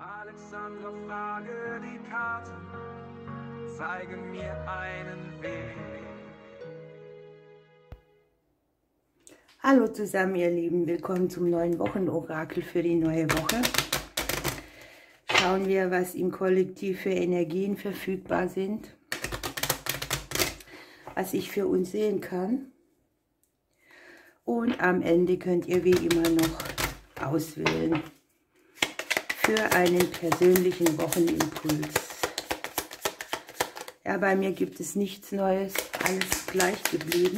Alexandra, frage die Karten, zeigen mir einen Weg. Hallo zusammen, ihr Lieben, willkommen zum neuen Wochenorakel für die neue Woche. Schauen wir, was im Kollektiv für Energien verfügbar sind, was ich für uns sehen kann. Und am Ende könnt ihr wie immer noch auswählen für einen persönlichen Wochenimpuls. Ja, bei mir gibt es nichts Neues, alles gleich geblieben.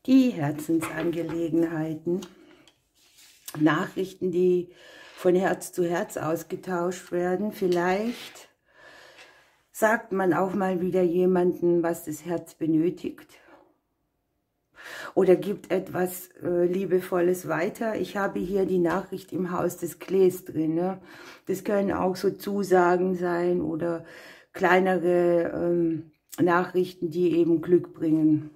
Die Herzensangelegenheiten, Nachrichten, die von Herz zu Herz ausgetauscht werden. Vielleicht sagt man auch mal wieder jemandem, was das Herz benötigt. Oder gibt etwas Liebevolles weiter. Ich habe hier die Nachricht im Haus des Klees drin. Ne? Das können auch so Zusagen sein oder kleinere Nachrichten, die eben Glück bringen.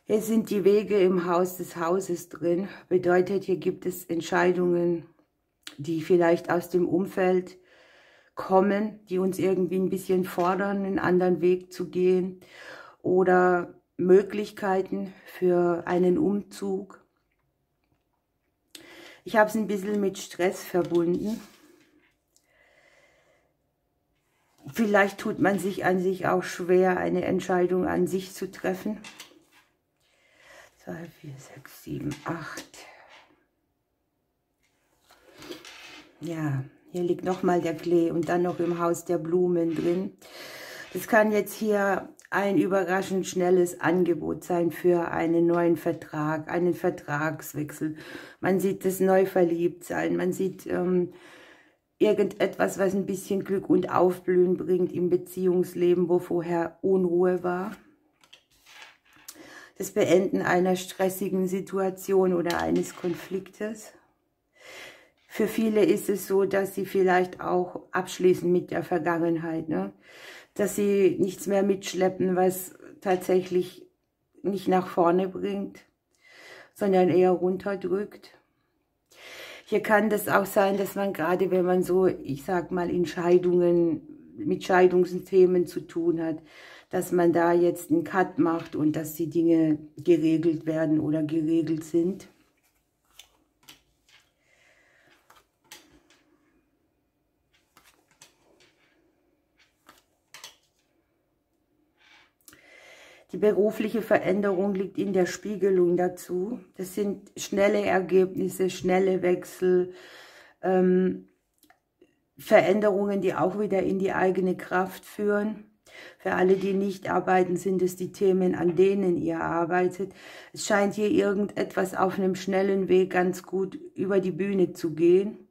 Hier sind die Wege im Haus des Hauses drin. Bedeutet, hier gibt es Entscheidungen, die vielleicht aus dem Umfeld kommen, die uns irgendwie ein bisschen fordern, einen anderen Weg zu gehen. Oder Möglichkeiten für einen Umzug. Ich habe es ein bisschen mit Stress verbunden. Vielleicht tut man sich an sich auch schwer, eine Entscheidung an sich zu treffen. 2, 4, 6, 7, 8. Ja, hier liegt nochmal der Klee und dann noch im Haus der Blumen drin. Das kann jetzt hier ein überraschend schnelles Angebot sein für einen neuen Vertrag, einen Vertragswechsel. Man sieht das Neuverliebtsein, man sieht irgendetwas, was ein bisschen Glück und Aufblühen bringt im Beziehungsleben, wo vorher Unruhe war. Das Beenden einer stressigen Situation oder eines Konfliktes. Für viele ist es so, dass sie vielleicht auch abschließen mit der Vergangenheit, ne? Dass sie nichts mehr mitschleppen, was tatsächlich nicht nach vorne bringt, sondern eher runterdrückt. Hier kann das auch sein, dass man gerade, wenn man so, ich sag mal, in Scheidungen, mit Scheidungsthemen zu tun hat, dass man da jetzt einen Cut macht und dass die Dinge geregelt werden oder geregelt sind. Die berufliche Veränderung liegt in der Spiegelung dazu. Das sind schnelle Ergebnisse, schnelle Wechsel, Veränderungen, die auch wieder in die eigene Kraft führen. Für alle, die nicht arbeiten, sind es die Themen, an denen ihr arbeitet. Es scheint hier irgendetwas auf einem schnellen Weg ganz gut über die Bühne zu gehen.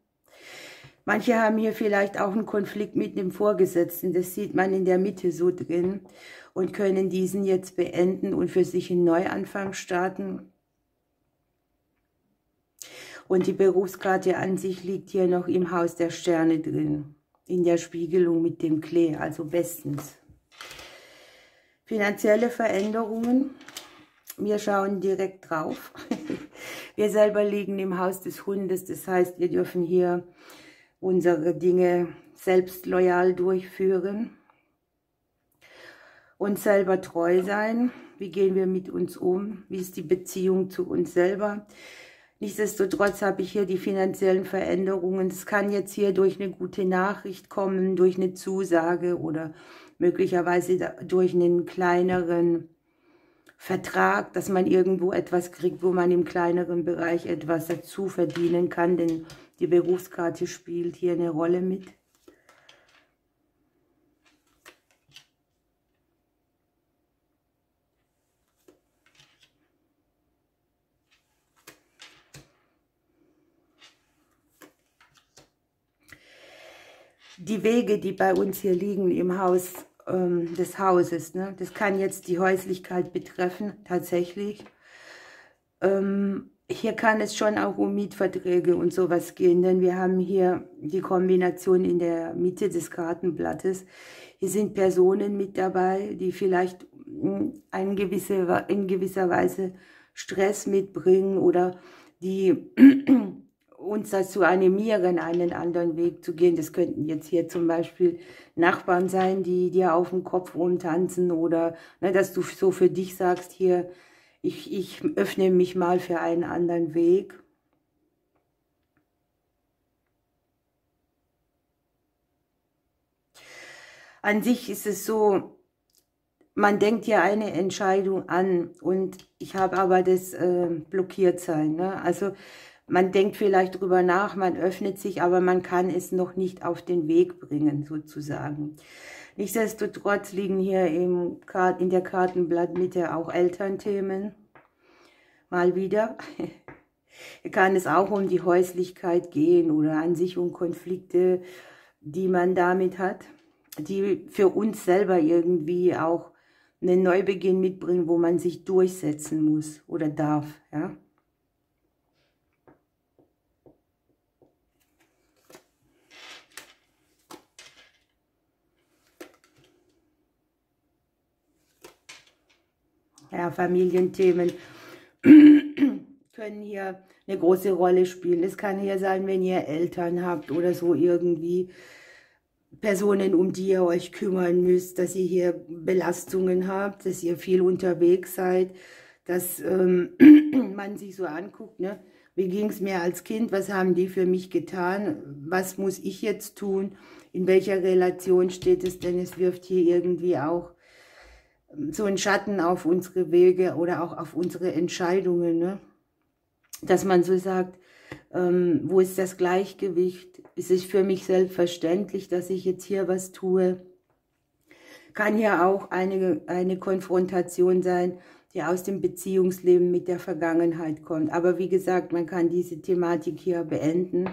Manche haben hier vielleicht auch einen Konflikt mit dem Vorgesetzten, das sieht man in der Mitte so drin, und können diesen jetzt beenden und für sich einen Neuanfang starten. Und die Berufskarte an sich liegt hier noch im Haus der Sterne drin, in der Spiegelung mit dem Klee, also bestens. Finanzielle Veränderungen, wir schauen direkt drauf. Wir selber liegen im Haus des Hundes, das heißt, wir dürfen hier unsere Dinge selbst loyal durchführen und selber treu sein. Wie gehen wir mit uns um? Wie ist die Beziehung zu uns selber? Nichtsdestotrotz habe ich hier die finanziellen Veränderungen. Es kann jetzt hier durch eine gute Nachricht kommen, durch eine Zusage oder möglicherweise durch einen kleineren Vertrag, dass man irgendwo etwas kriegt, wo man im kleineren Bereich etwas dazu verdienen kann, denn die Berufskarte spielt hier eine Rolle mit. Die Wege, die bei uns hier liegen im Haus des Hauses, ne? Das kann jetzt die Häuslichkeit betreffen, tatsächlich. Hier kann es schon auch um Mietverträge und sowas gehen, denn wir haben hier die Kombination in der Mitte des Kartenblattes. Hier sind Personen mit dabei, die vielleicht in gewisser Weise Stress mitbringen oder die uns dazu animieren, einen anderen Weg zu gehen. Das könnten jetzt hier zum Beispiel Nachbarn sein, die dir auf dem Kopf rumtanzen oder ne, dass du so für dich sagst, hier, ich öffne mich mal für einen anderen Weg. An sich ist es so, man denkt ja eine Entscheidung an und ich habe aber das Blockiertsein. Ne? Also man denkt vielleicht drüber nach, man öffnet sich, aber man kann es noch nicht auf den Weg bringen, sozusagen. Nichtsdestotrotz liegen hier in der Kartenblattmitte auch Elternthemen. Mal wieder. Hier kann es auch um die Häuslichkeit gehen oder an sich um Konflikte, die man damit hat, die für uns selber irgendwie auch einen Neubeginn mitbringen, wo man sich durchsetzen muss oder darf. Ja? Ja, Familienthemen können hier eine große Rolle spielen. Es kann hier sein, wenn ihr Eltern habt oder so irgendwie Personen, um die ihr euch kümmern müsst, dass ihr hier Belastungen habt, dass ihr viel unterwegs seid, dass man sich so anguckt, ne? Wie ging es mir als Kind, was haben die für mich getan, was muss ich jetzt tun, in welcher Relation steht es, denn es wirft hier irgendwie auch so einen Schatten auf unsere Wege oder auch auf unsere Entscheidungen, ne? Dass man so sagt, wo ist das Gleichgewicht? Ist es für mich selbstverständlich, dass ich jetzt hier was tue? Kann ja auch eine Konfrontation sein, die aus dem Beziehungsleben mit der Vergangenheit kommt. Aber wie gesagt, man kann diese Thematik hier beenden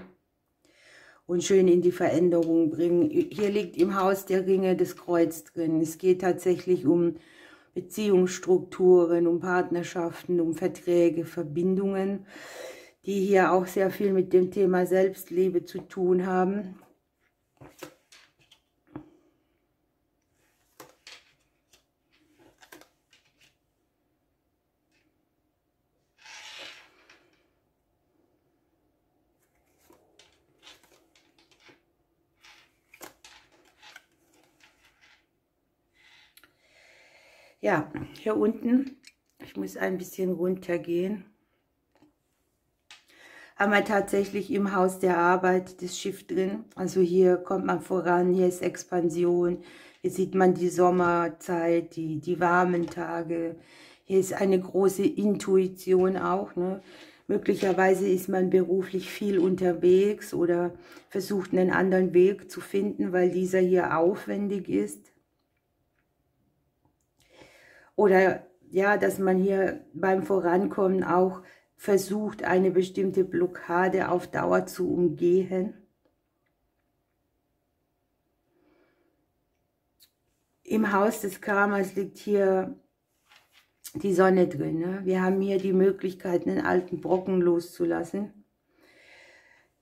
und schön in die Veränderung bringen. Hier liegt im Haus der Ringe das Kreuz drin. Es geht tatsächlich um Beziehungsstrukturen, um Partnerschaften, um Verträge, Verbindungen, die hier auch sehr viel mit dem Thema Selbstliebe zu tun haben. Ja, hier unten, ich muss ein bisschen runter gehen, haben wir tatsächlich im Haus der Arbeit das Schiff drin. Also hier kommt man voran, hier ist Expansion, hier sieht man die Sommerzeit, die warmen Tage. Hier ist eine große Intuition auch, ne? Möglicherweise ist man beruflich viel unterwegs oder versucht einen anderen Weg zu finden, weil dieser hier aufwendig ist. Oder ja, dass man hier beim Vorankommen auch versucht, eine bestimmte Blockade auf Dauer zu umgehen. Im Haus des Karmas liegt hier die Sonne drin. Ne? Wir haben hier die Möglichkeit, einen alten Brocken loszulassen.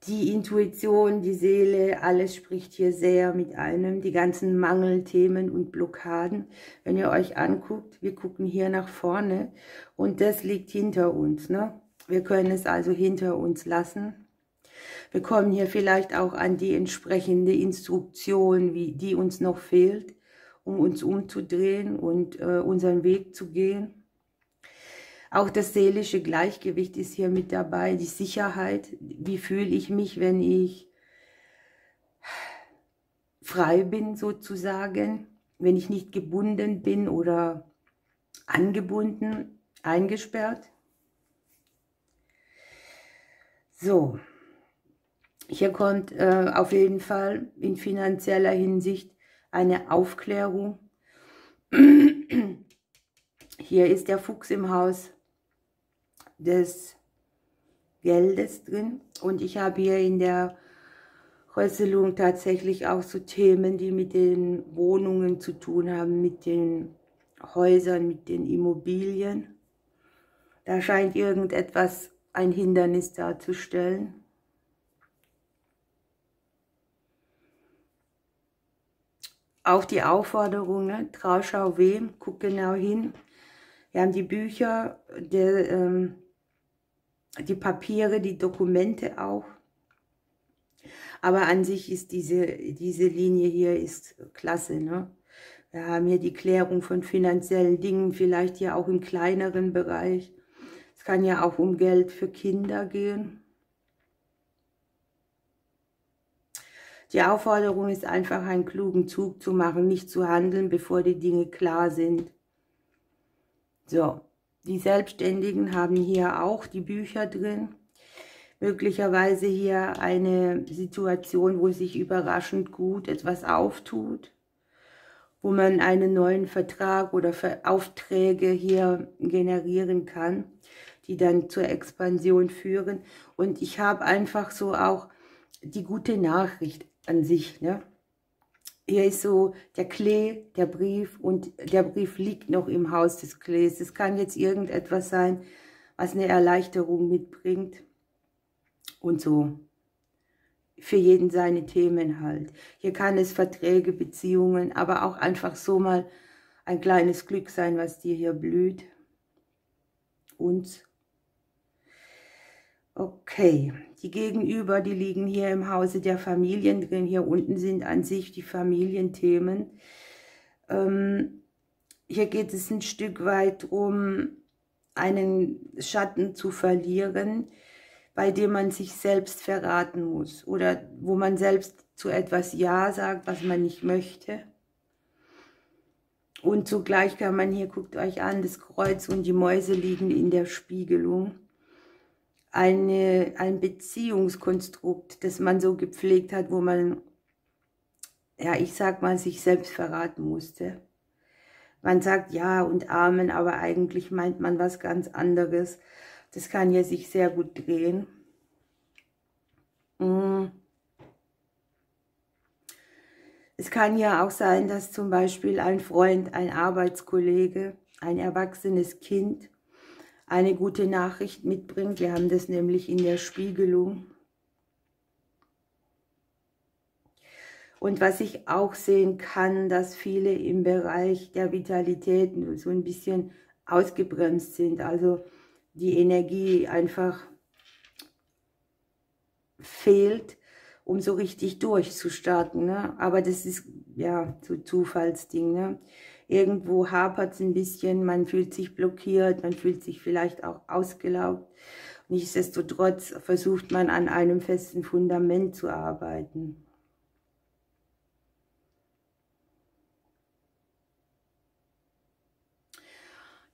Die Intuition, die Seele, alles spricht hier sehr mit einem. Die ganzen Mangelthemen und Blockaden. Wenn ihr euch anguckt, wir gucken hier nach vorne und das liegt hinter uns. Ne? Wir können es also hinter uns lassen. Wir kommen hier vielleicht auch an die entsprechende Instruktion, die uns noch fehlt, um uns umzudrehen und unseren Weg zu gehen. Auch das seelische Gleichgewicht ist hier mit dabei, die Sicherheit. Wie fühle ich mich, wenn ich frei bin sozusagen, wenn ich nicht gebunden bin oder angebunden, eingesperrt. So, hier kommt auf jeden Fall in finanzieller Hinsicht eine Aufklärung. Hier ist der Fuchs im Haus des Geldes drin und ich habe hier in der Rösselung tatsächlich auch so Themen, die mit den Wohnungen zu tun haben, mit den Häusern, mit den Immobilien. Da scheint irgendetwas ein Hindernis darzustellen. auch die Aufforderung, ne? Trau, schau, wem, guck genau hin. Wir haben die Bücher, die Papiere, die Dokumente auch. Aber an sich ist diese Linie hier ist klasse, ne? Wir haben hier die Klärung von finanziellen Dingen, vielleicht hier auch im kleineren Bereich. Es kann ja auch um Geld für Kinder gehen. Die Aufforderung ist einfach, einen klugen Zug zu machen, nicht zu handeln, bevor die Dinge klar sind. So, die Selbstständigen haben hier auch die Bücher drin. Möglicherweise hier eine Situation, wo sich überraschend gut etwas auftut, wo man einen neuen Vertrag oder Aufträge hier generieren kann, die dann zur Expansion führen. Und ich habe einfach so auch die gute Nachricht an sich, ne? Hier ist so der Klee, der Brief, und der Brief liegt noch im Haus des Klees. Es kann jetzt irgendetwas sein, was eine Erleichterung mitbringt. Und so. Für jeden seine Themen halt. Hier kann es Verträge, Beziehungen, aber auch einfach so mal ein kleines Glück sein, was dir hier blüht. Und okay, die Gegenüber, die liegen hier im Hause der Familien drin. Hier unten sind an sich die Familienthemen. Hier geht es ein Stück weit um einen Schatten zu verlieren, bei dem man sich selbst verraten muss oder wo man selbst zu etwas Ja sagt, was man nicht möchte. Und zugleich kann man hier, guckt euch an, das Kreuz und die Mäuse liegen in der Spiegelung. Ein Beziehungskonstrukt, das man so gepflegt hat, wo man, ja, ich sag mal, sich selbst verraten musste. Man sagt Ja und Amen, aber eigentlich meint man was ganz anderes. Das kann ja sich sehr gut drehen. Es kann ja auch sein, dass zum Beispiel ein Freund, ein Arbeitskollege, ein erwachsenes Kind eine gute Nachricht mitbringt. Wir haben das nämlich in der Spiegelung. Und was ich auch sehen kann, dass viele im Bereich der Vitalität so ein bisschen ausgebremst sind. Also die Energie einfach fehlt, um so richtig durchzustarten. Ne? Aber das ist ja so Zufallsding. Ne? Irgendwo hapert es ein bisschen, man fühlt sich blockiert, man fühlt sich vielleicht auch ausgelaugt. Nichtsdestotrotz versucht man an einem festen Fundament zu arbeiten.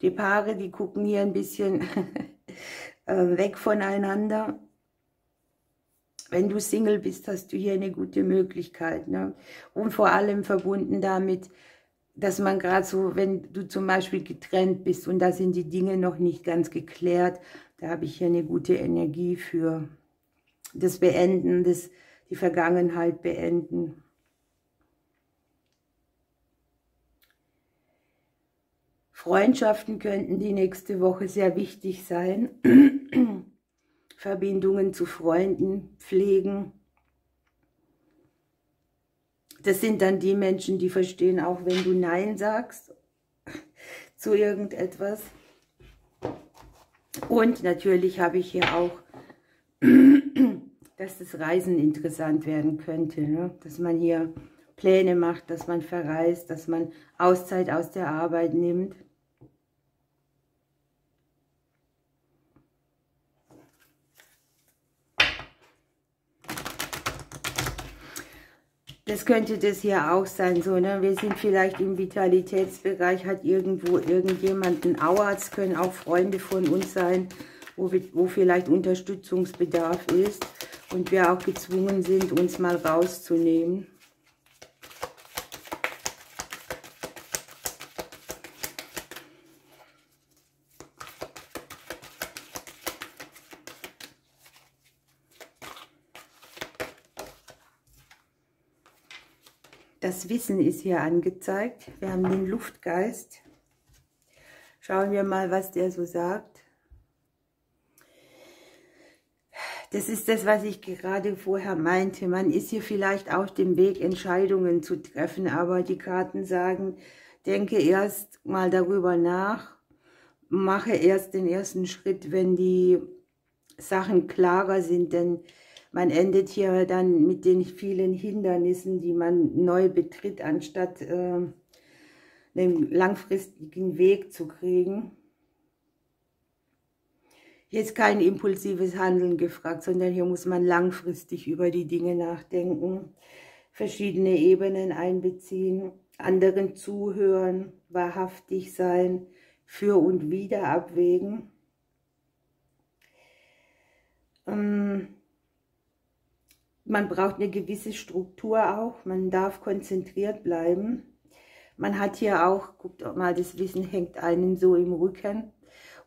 Die Paare, die gucken hier ein bisschen weg voneinander. Wenn du Single bist, hast du hier eine gute Möglichkeit. Ne? Und vor allem verbunden damit, dass man gerade so, wenn du zum Beispiel getrennt bist und da sind die Dinge noch nicht ganz geklärt, da habe ich hier eine gute Energie für das Beenden, die Vergangenheit beenden. Freundschaften könnten die nächste Woche sehr wichtig sein. Verbindungen zu Freunden pflegen. Das sind dann die Menschen, die verstehen, auch wenn du Nein sagst zu irgendetwas. Und natürlich habe ich hier auch, dass das Reisen interessant werden könnte. Ne? Dass man hier Pläne macht, dass man verreist, dass man Auszeit aus der Arbeit nimmt. Das könnte das hier auch sein, so, ne? Wir sind vielleicht im Vitalitätsbereich, hat irgendwo irgendjemand einen Auer, es können auch Freunde von uns sein, wo vielleicht Unterstützungsbedarf ist und wir auch gezwungen sind, uns mal rauszunehmen. Das Wissen ist hier angezeigt. Wir haben den Luftgeist. Schauen wir mal, was der so sagt. Das ist das, was ich gerade vorher meinte. Man ist hier vielleicht auf dem Weg, Entscheidungen zu treffen, aber die Karten sagen, denke erst mal darüber nach, mache erst den ersten Schritt, wenn die Sachen klarer sind, denn man endet hier dann mit den vielen Hindernissen, die man neu betritt, anstatt einen langfristigen Weg zu kriegen. Hier ist kein impulsives Handeln gefragt, sondern hier muss man langfristig über die Dinge nachdenken, verschiedene Ebenen einbeziehen, anderen zuhören, wahrhaftig sein, für und wider abwägen. Man braucht eine gewisse Struktur auch, man darf konzentriert bleiben. Man hat hier auch, guckt mal, das Wissen hängt einen so im Rücken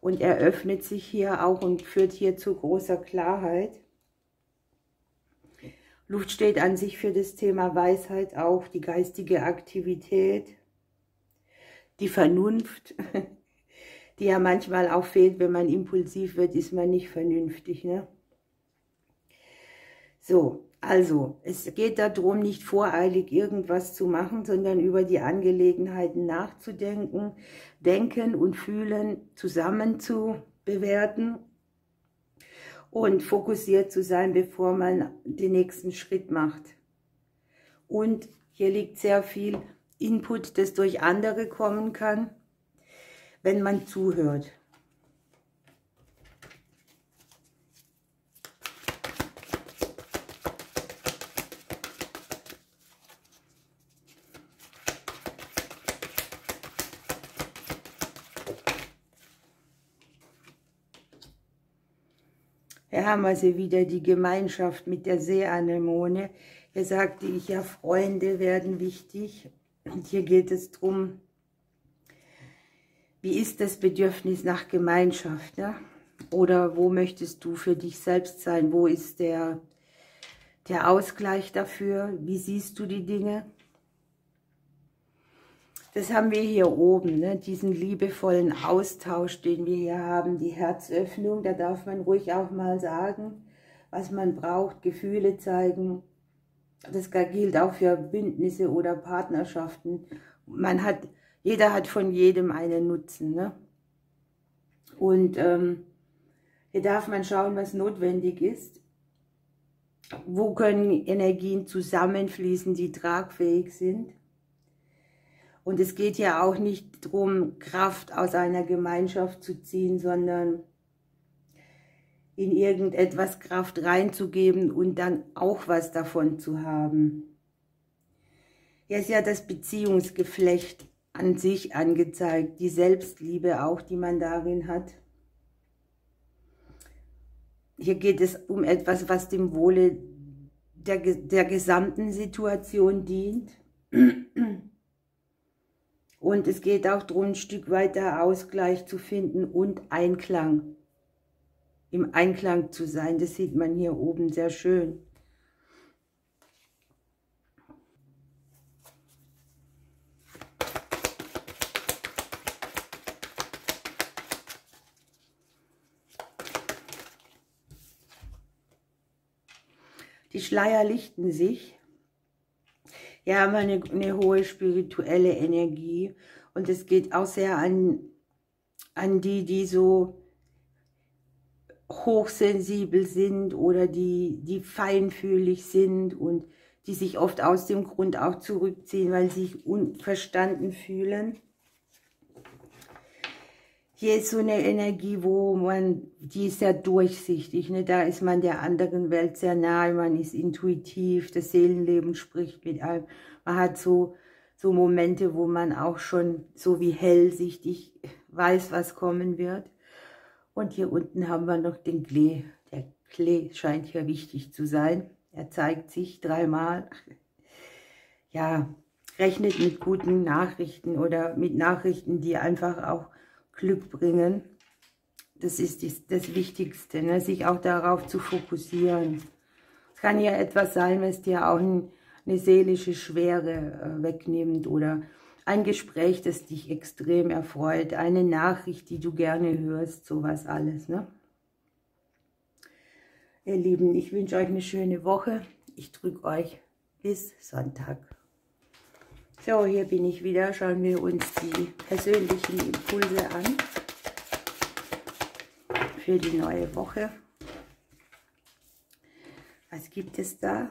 und eröffnet sich hier auch und führt hier zu großer Klarheit. Luft steht an sich für das Thema Weisheit auch, die geistige Aktivität, die Vernunft, die ja manchmal auch fehlt, wenn man impulsiv wird, ist man nicht vernünftig, ne? So, also, es geht darum, nicht voreilig irgendwas zu machen, sondern über die Angelegenheiten nachzudenken, denken und fühlen zusammen zu bewerten und fokussiert zu sein, bevor man den nächsten Schritt macht. Und hier liegt sehr viel Input, das durch andere kommen kann, wenn man zuhört. Hier haben wir sie wieder, die Gemeinschaft mit der Seeanemone. Hier sagte ich ja, Freunde werden wichtig. Und hier geht es darum, wie ist das Bedürfnis nach Gemeinschaft? Ne? Oder wo möchtest du für dich selbst sein? Wo ist der Ausgleich dafür? Wie siehst du die Dinge? Das haben wir hier oben, ne? Diesen liebevollen Austausch, den wir hier haben, die Herzöffnung, da darf man ruhig auch mal sagen, was man braucht, Gefühle zeigen. Das gilt auch für Bündnisse oder Partnerschaften. Jeder hat von jedem einen Nutzen, ne? Und hier darf man schauen, was notwendig ist. Wo können Energien zusammenfließen, die tragfähig sind? Und es geht ja auch nicht darum, Kraft aus einer Gemeinschaft zu ziehen, sondern in irgendetwas Kraft reinzugeben und dann auch was davon zu haben. Hier ist ja das Beziehungsgeflecht an sich angezeigt, die Selbstliebe auch, die man darin hat. Hier geht es um etwas, was dem Wohle der gesamten Situation dient. Und es geht auch darum, ein Stück weiter Ausgleich zu finden und Einklang. Im Einklang zu sein, das sieht man hier oben sehr schön. Die Schleier lichten sich. Hier haben wir eine hohe spirituelle Energie und es geht auch sehr an die so hochsensibel sind oder die feinfühlig sind und die sich oft aus dem Grund auch zurückziehen, weil sie sich unverstanden fühlen. Hier ist so eine Energie, die ist sehr durchsichtig, ne? Da ist man der anderen Welt sehr nahe, man ist intuitiv, das Seelenleben spricht mit einem. Man hat so Momente, wo man auch schon so wie hellsichtig weiß, was kommen wird. Und hier unten haben wir noch den Klee. Der Klee scheint hier wichtig zu sein. Er zeigt sich dreimal. Ja, rechnet mit guten Nachrichten oder mit Nachrichten, die einfach auch Glück bringen. Das ist das Wichtigste, ne? Sich auch darauf zu fokussieren. Es kann ja etwas sein, was dir auch eine seelische Schwere wegnimmt oder ein Gespräch, das dich extrem erfreut, eine Nachricht, die du gerne hörst, sowas alles, ne? Ihr Lieben, ich wünsche euch eine schöne Woche. Ich drücke euch bis Sonntag. So, hier bin ich wieder. Schauen wir uns die persönlichen Impulse an für die neue Woche. Was gibt es da?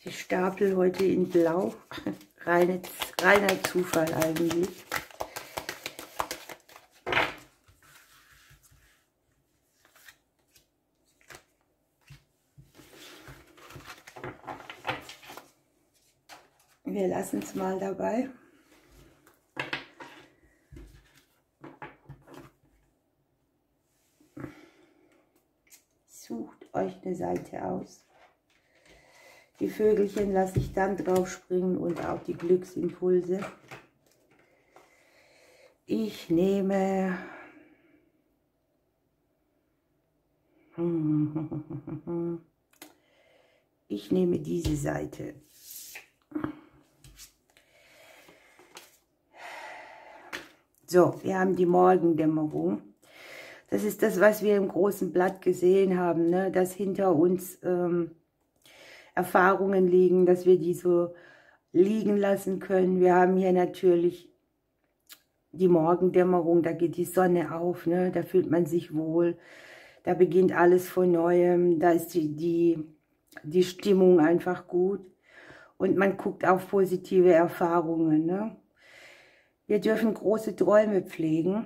Ich stapel heute in Blau. Reiner Zufall eigentlich. Wir lassen es mal dabei. Sucht euch eine Seite aus. Die Vögelchen lasse ich dann drauf springen und auch die Glücksimpulse. Ich nehme diese Seite. So, wir haben die Morgendämmerung. Das ist das, was wir im großen Blatt gesehen haben, ne? Dass hinter uns Erfahrungen liegen, dass wir die so liegen lassen können. Wir haben hier natürlich die Morgendämmerung, da geht die Sonne auf, ne? Da fühlt man sich wohl, da beginnt alles von Neuem, da ist die Stimmung einfach gut und man guckt auf positive Erfahrungen, ne? Wir dürfen große Träume pflegen,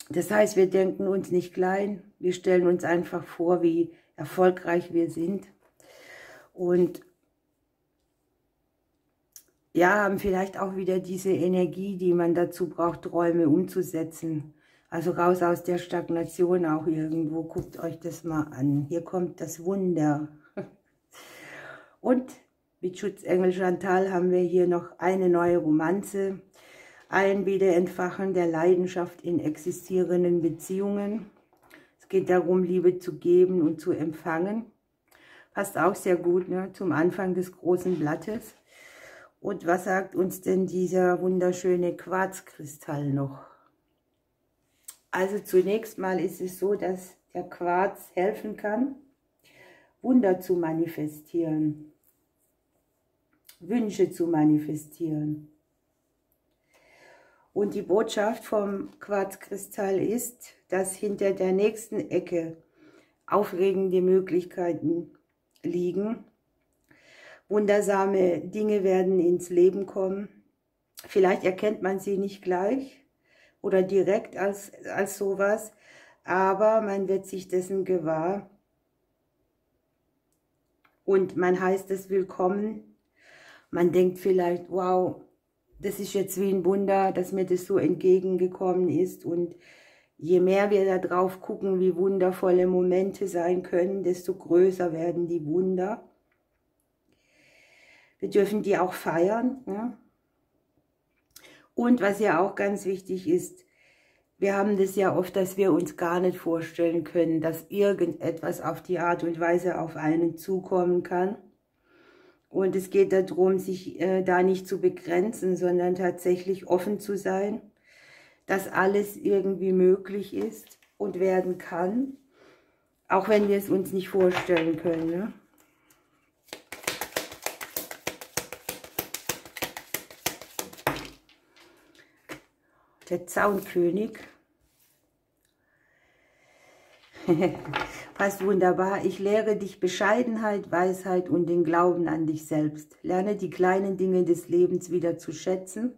das heißt, wir denken uns nicht klein, wir stellen uns einfach vor, wie erfolgreich wir sind. Und ja, haben vielleicht auch wieder diese Energie, die man dazu braucht, Träume umzusetzen. Also raus aus der Stagnation auch irgendwo. Guckt euch das mal an. Hier kommt das Wunder. Und mit Schutzengel Chantal haben wir hier noch eine neue Romanze. Ein Wiederentfachen der Leidenschaft in existierenden Beziehungen. Es geht darum, Liebe zu geben und zu empfangen. Passt auch sehr gut, ne, zum Anfang des großen Blattes. Und was sagt uns denn dieser wunderschöne Quarzkristall noch? Also zunächst mal ist es so, dass der Quarz helfen kann, Wunder zu manifestieren, Wünsche zu manifestieren. Und die Botschaft vom Quarzkristall ist, dass hinter der nächsten Ecke aufregende Möglichkeiten liegen. Wundersame Dinge werden ins Leben kommen. Vielleicht erkennt man sie nicht gleich oder direkt als sowas, aber man wird sich dessen gewahr und man heißt es willkommen. Man denkt vielleicht, wow, das ist jetzt wie ein Wunder, dass mir das so entgegengekommen ist, und je mehr wir da drauf gucken, wie wundervolle Momente sein können, desto größer werden die Wunder. Wir dürfen die auch feiern. Ja? Und was ja auch ganz wichtig ist, wir haben das ja oft, dass wir uns gar nicht vorstellen können, dass irgendetwas auf die Art und Weise auf einen zukommen kann. Und es geht darum, sich da nicht zu begrenzen, sondern tatsächlich offen zu sein, dass alles irgendwie möglich ist und werden kann, auch wenn wir es uns nicht vorstellen können. Ne? Der Zaunkönig. Passt wunderbar. Ich lehre dich Bescheidenheit, Weisheit und den Glauben an dich selbst. Lerne die kleinen Dinge des Lebens wieder zu schätzen.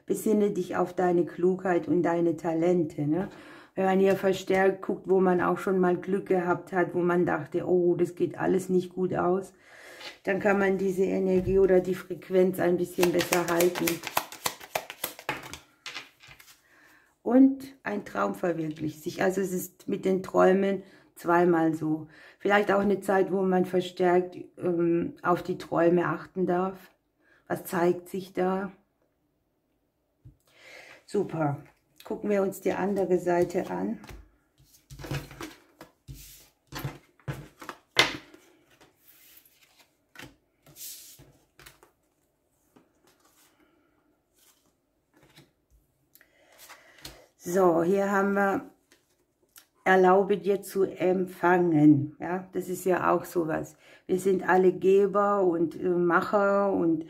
Besinne dich auf deine Klugheit und deine Talente. Ne? Wenn man hier verstärkt guckt, wo man auch schon mal Glück gehabt hat, wo man dachte, oh, das geht alles nicht gut aus, dann kann man diese Energie oder die Frequenz ein bisschen besser halten. und ein Traum verwirklicht sich. Also es ist mit den Träumen zweimal so. Vielleicht auch eine Zeit, wo man verstärkt auf die Träume achten darf. Was zeigt sich da? Super. Gucken wir uns die andere Seite an. So, hier haben wir, erlaube dir zu empfangen. Ja, das ist ja auch sowas. Wir sind alle Geber und Macher und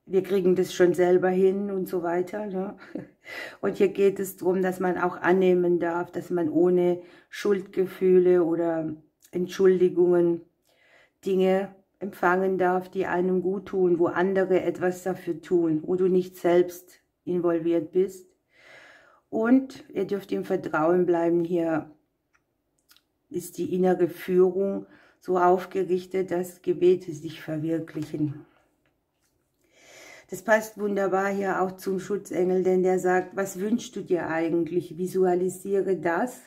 wir kriegen das schon selber hin und so weiter. Ne? Und hier geht es darum, dass man auch annehmen darf, dass man ohne Schuldgefühle oder Entschuldigungen Dinge empfangen darf, die einem gut tun, wo andere etwas dafür tun, wo du nicht selbst involviert bist. Und ihr dürft im Vertrauen bleiben, hier ist die innere Führung so aufgerichtet, dass Gebete sich verwirklichen. Das passt wunderbar hier auch zum Schutzengel, denn der sagt, was wünschst du dir eigentlich? Visualisiere das,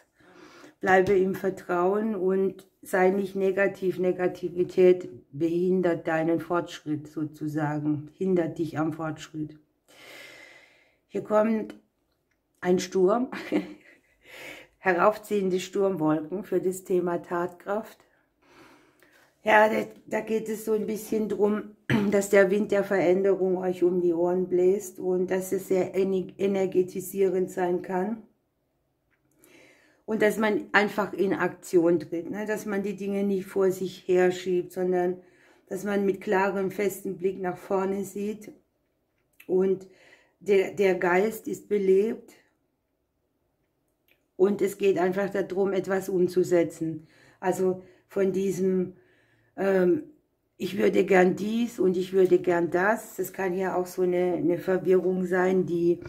bleibe im Vertrauen und sei nicht negativ. Negativität behindert deinen Fortschritt sozusagen, hindert dich am Fortschritt. Hier kommt ein Sturm, heraufziehende Sturmwolken für das Thema Tatkraft. Ja, da geht es so ein bisschen drum, dass der Wind der Veränderung euch um die Ohren bläst und dass es sehr energetisierend sein kann. Und dass man einfach in Aktion tritt, ne? Dass man die Dinge nicht vor sich herschiebt, sondern dass man mit klarem, festem Blick nach vorne sieht. Und der Geist ist belebt. Und es geht einfach darum, etwas umzusetzen. Also von diesem, ich würde gern dies und ich würde gern das. Das kann ja auch so eine Verwirrung sein, die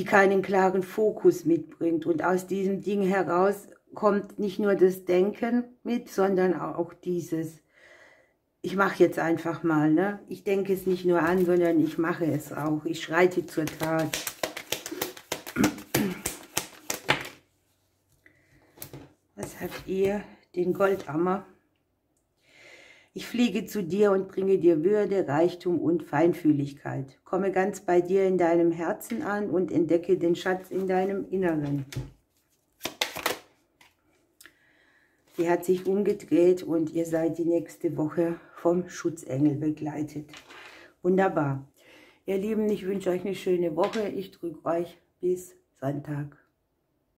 keinen klaren Fokus mitbringt. Und aus diesem Ding heraus kommt nicht nur das Denken mit, sondern auch dieses, ich mache jetzt einfach mal. Ne? Ich denke es nicht nur an, sondern ich mache es auch. Ich schreite zur Tat. Was habt ihr? Den Goldammer. Ich fliege zu dir und bringe dir Würde, Reichtum und Feinfühligkeit. Komme ganz bei dir in deinem Herzen an und entdecke den Schatz in deinem Inneren. Sie hat sich umgedreht und ihr seid die nächste Woche vom Schutzengel begleitet. Wunderbar. Ihr Lieben, ich wünsche euch eine schöne Woche. Ich drücke euch bis Sonntag.